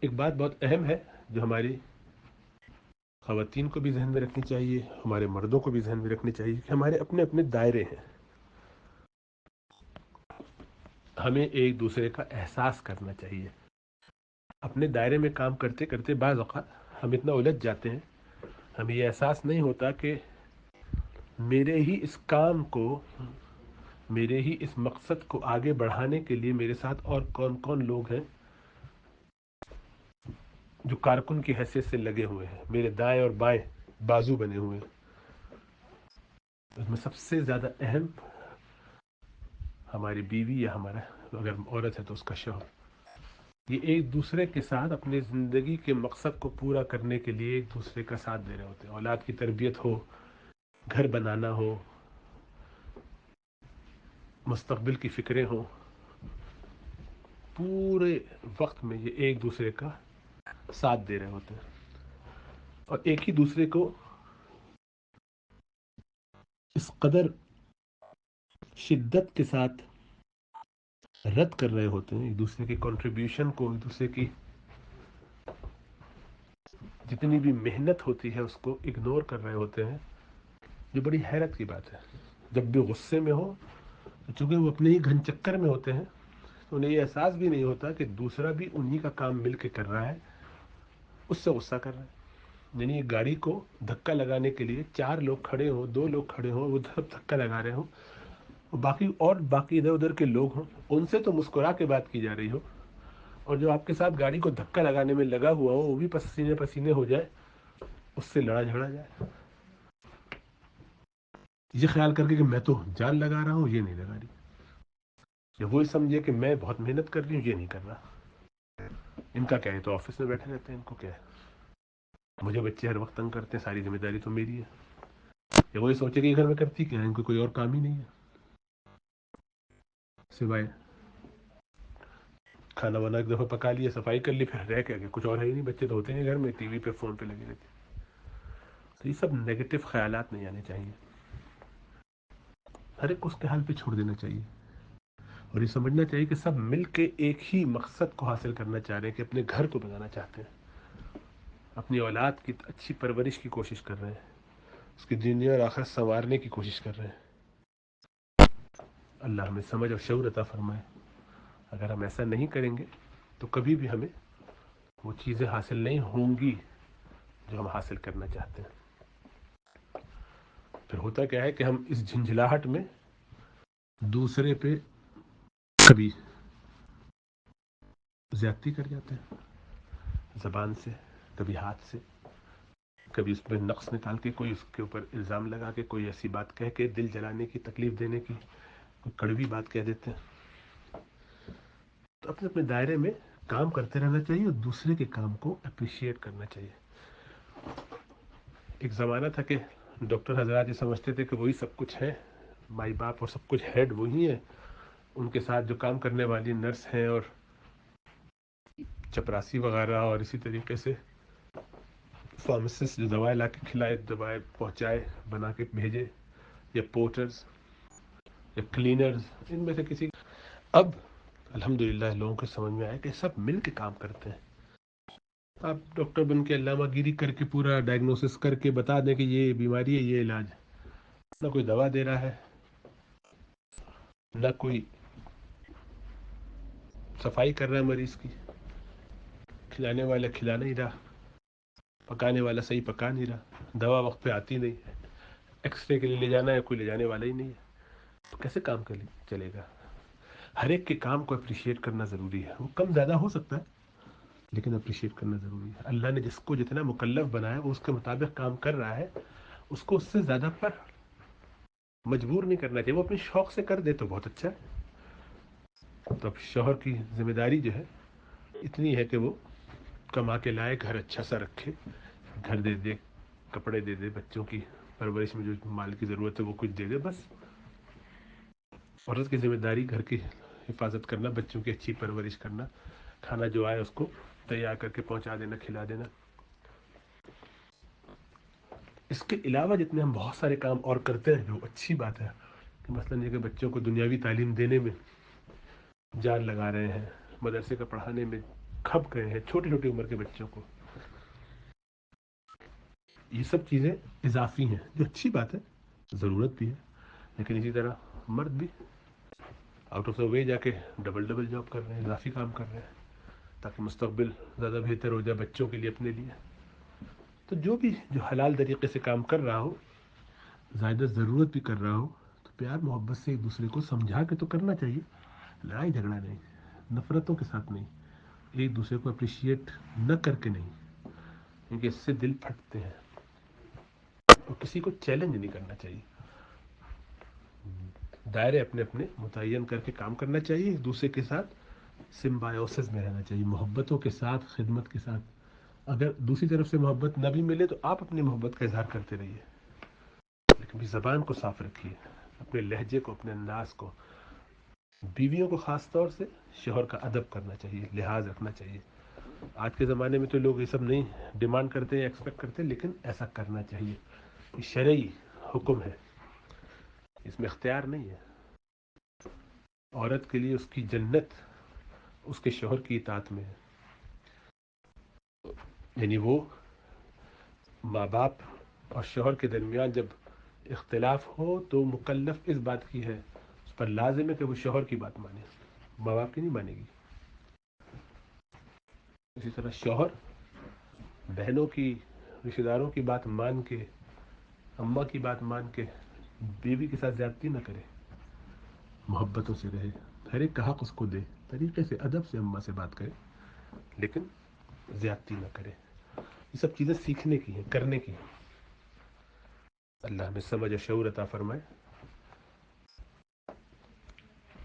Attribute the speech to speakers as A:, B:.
A: ایک بات بہت اہم ہے جو ہماری خواتین کو بھی ذہن میں رکھنی چاہیے، ہمارے مردوں کو بھی ذہن میں رکھنی چاہیے کہ ہمارے اپنے اپنے دائرے ہیں. ہمیں ایک دوسرے کا احساس کرنا چاہیے. اپنے دائرے میں کام کرتے کرتے بعض اوقات ہم اتنا الجھ جاتے ہیں، ہمیں یہ احساس نہیں ہوتا کہ میرے ہی اس کام کو، میرے ہی اس مقصد کو آگے بڑھانے کے لیے میرے ساتھ اور کون کون لوگ ہیں جو کارکن کی حیثیت سے لگے ہوئے ہیں، میرے دائیں اور بائیں بازو بنے ہوئے ہیں. اس میں سب سے زیادہ اہم ہماری بیوی یا ہمارا، اگر عورت ہے تو اس کا شوہر. یہ ایک دوسرے کے ساتھ اپنی زندگی کے مقصد کو پورا کرنے کے لیے ایک دوسرے کا ساتھ دے رہے ہوتے ہیں. اولاد کی تربیت ہو، گھر بنانا ہو، مستقبل کی فکریں ہوں، پورے وقت میں یہ ایک دوسرے کا ساتھ دے رہے ہوتے ہیں اور ایک ہی دوسرے کو اس قدر شدت کے ساتھ رد کر رہے ہوتے ہیں، ایک دوسرے کی کنٹریبیوشن کو، ایک دوسرے کی جتنی بھی محنت ہوتی ہے اس کو اگنور کر رہے ہوتے ہیں، جو بڑی حیرت کی بات ہے. جب بھی غصے میں ہو، چونکہ وہ اپنے ہی گھن چکر میں ہوتے ہیں، تو انہیں یہ احساس بھی نہیں ہوتا کہ دوسرا بھی انہی کا کام مل کے کر رہا ہے، اس سے غصہ کر رہا ہے. یعنی ایک گاڑی کو دھکا لگانے کے لیے 4 لوگ کھڑے ہوں، 2 لوگ کھڑے ہوں، وہ دھکا لگا رہے ہوں، باقی ادھر ادھر کے لوگ ہوں، ان سے تو مسکرا کے بات کی جا رہی ہو، اور جو آپ کے ساتھ گاڑی کو دھکا لگانے میں لگا ہوا ہو وہ بھی پسینے پسینے ہو جائے، اس سے لڑا جھگڑا جائے، یہ خیال کر کے کہ میں تو جان لگا رہا ہوں، یہ نہیں لگا رہی، یا وہی سمجھے کہ میں بہت محنت کر رہی ہوں، یہ نہیں کر رہا. ان کا کیا ہے، تو آفس میں بیٹھے رہتے ہیں، ان کو کیا ہے، مجھے بچے ہر وقت تنگ کرتے ہیں، ساری ذمہ داری تو میری ہے. یا وہی سوچے کہ گھر میں کرتی کیا ہے، ان کو کوئی اور کام ہی نہیں ہے سوائے کھانا وانا ایک دفعہ پکا لیا، صفائی کر لی، پھر رہ کے کچھ اور ہے ہی نہیں. بچے تو ہوتے ہیں گھر میں، ٹی وی پہ فون پہ لگے رہتے. تو یہ سب نیگیٹو خیالات نہیں آنے چاہیے، ہر ایک کو اس کے حال پہ چھوڑ دینا چاہیے، اور یہ سمجھنا چاہیے کہ سب مل کے ایک ہی مقصد کو حاصل کرنا چاہ رہے ہیں، کہ اپنے گھر کو بنانا چاہتے ہیں، اپنی اولاد کی اچھی پرورش کی کوشش کر رہے ہیں، اس کی دنیا اور آخرت سنوارنے کی کوشش کر رہے ہیں. اللہ ہمیں سمجھ اور شعور عطا فرمائے. اگر ہم ایسا نہیں کریں گے تو کبھی بھی ہمیں وہ چیزیں حاصل نہیں ہوں گی جو ہم حاصل کرنا چاہتے ہیں. پھر ہوتا کیا ہے کہ ہم اس جھنجھلاہٹ میں دوسرے پہ کبھی زیادتی کر جاتے ہیں، زبان سے، کبھی ہاتھ سے، کبھی اس پہ نقص نکال کے، کوئی اس کے اوپر الزام لگا کے، کوئی ایسی بات کہہ کے دل جلانے کی، تکلیف دینے کی، کوئی کڑوی بات کہہ دیتے ہیں. تو اپنے اپنے دائرے میں کام کرتے رہنا چاہیے اور دوسرے کے کام کو اپریشیٹ کرنا چاہیے. ایک زمانہ تھا کہ ڈاکٹر حضرات یہ سمجھتے تھے کہ وہی سب کچھ ہے، مائی باپ اور سب کچھ ہیڈ وہی ہے، ان کے ساتھ جو کام کرنے والی نرس ہیں اور چپراسی وغیرہ، اور اسی طریقے سے فارماسسٹ جو دوائیں لا کے کھلائے، دوائیں پہنچائے، بنا کے بھیجے، یا پورٹرز یا کلینرز، ان میں سے کسی. اب الحمدللہ لوگوں کو سمجھ میں آیا کہ سب مل کے کام کرتے ہیں. آپ ڈاکٹر بن کے علامہ گیری کر کے پورا ڈائگنوسس کر کے بتا دیں کہ یہ بیماری ہے، یہ علاج، نہ کوئی دوا دے رہا ہے، نہ کوئی صفائی کر رہا ہے مریض کی، کھلانے والا کھلا نہیں رہا، پکانے والا صحیح پکا نہیں رہا، دوا وقت پہ آتی نہیں ہے، ایکس رے کے لیے لے جانا ہے، کوئی لے جانے والا ہی نہیں ہے. تو کیسے کام چلے گا؟ ہر ایک کے کام کو اپریشیٹ کرنا ضروری ہے. وہ کم زیادہ ہو سکتا ہے لیکن اپریشیٹ کرنا ضروری ہے. اللہ نے جس کو جتنا مکلف بنایا وہ اس کے مطابق کام کر رہا ہے، اس کو اس سے زیادہ پر مجبور نہیں کرنا چاہیے. وہ اپنے شوق سے کر دے تو بہت اچھا ہے. تو اب شوہر کی ذمہ داری جو ہے اتنی ہے کہ وہ کما کے لائے، گھر اچھا سا رکھے، گھر دے دے، کپڑے دے دے، بچوں کی پرورش میں جو مال کی ضرورت ہے وہ کچھ دے دے. بس عورت کی ذمہ داری گھر کی حفاظت کرنا، بچوں کی اچھی پرورش کرنا، کھانا جو آئے اس کو تیار کر کے پہنچا دینا، کھلا دینا. اس کے علاوہ جتنے ہم بہت سارے کام اور کرتے ہیں جو اچھی بات ہے، کہ مثلا یہ کہ بچوں کو دنیاوی تعلیم دینے میں جان لگا رہے ہیں، مدرسے کا پڑھانے میں کھپ گئے ہیں چھوٹی چھوٹی عمر کے بچوں کو. یہ سب چیزیں اضافی ہیں جو اچھی بات ہے, ضرورت بھی ہے, لیکن اسی طرح مرد بھی آؤٹ آف دا وے جا کے ڈبل ڈبل جاب کر رہے ہیں, اضافی کام کر رہے ہیں تاکہ مستقبل زیادہ بہتر ہو جائے بچوں کے لیے, اپنے لیے. تو جو بھی جو حلال طریقے سے کام کر رہا ہو, زائدہ ضرورت بھی کر رہا ہو, تو پیار محبت سے ایک دوسرے کو سمجھا کے تو کرنا چاہیے, لڑائی جھگڑا نہیں, نفرتوں کے ساتھ نہیں, ایک دوسرے کو اپریشیٹ نہ کر کے نہیں, کیونکہ اس سے دل پھٹتے ہیں. اور کسی کو چیلنج نہیں کرنا چاہیے, دائرے اپنے اپنے متعین کر کے کام کرنا چاہیے, ایک دوسرے کے ساتھ سمبایوسس میں رہنا چاہیے, محبتوں کے ساتھ, خدمت کے ساتھ. اگر دوسری طرف سے محبت نہ بھی ملے تو آپ اپنی محبت کا اظہار کرتے رہیے, لیکن بھی زبان کو صاف رکھیے, اپنے لہجے کو, اپنے انداز کو. بیویوں کو خاص طور سے شوہر کا ادب کرنا چاہیے, لحاظ رکھنا چاہیے. آج کے زمانے میں تو لوگ یہ سب نہیں ڈیمانڈ کرتے یا ایکسپیکٹ کرتے, لیکن ایسا کرنا چاہیے. یہ شرعی حکم ہے, اس میں اختیار نہیں ہے. عورت کے لیے اس کی جنت اس کے شوہر کی اطاعت میں ہے. یعنی وہ ماں باپ اور شوہر کے درمیان جب اختلاف ہو تو مکلف اس بات کی ہے, اس پر لازم ہے کہ وہ شوہر کی بات مانے, ماں باپ کی نہیں مانے گی. اسی طرح شوہر بہنوں کی, رشتہ داروں کی بات مان کے, اماں کی بات مان کے بیوی کے ساتھ زیادتی نہ کرے, محبتوں سے رہے, ہر ایک کا حق اس کو دے, طریقے سے ادب سے اماں سے بات کرے, لیکن زیادتی نہ کرے. یہ سب چیزیں سیکھنے کی ہیں, کرنے کی ہیں. اللہ ہمیں سمجھ و شعور عطا فرمائے.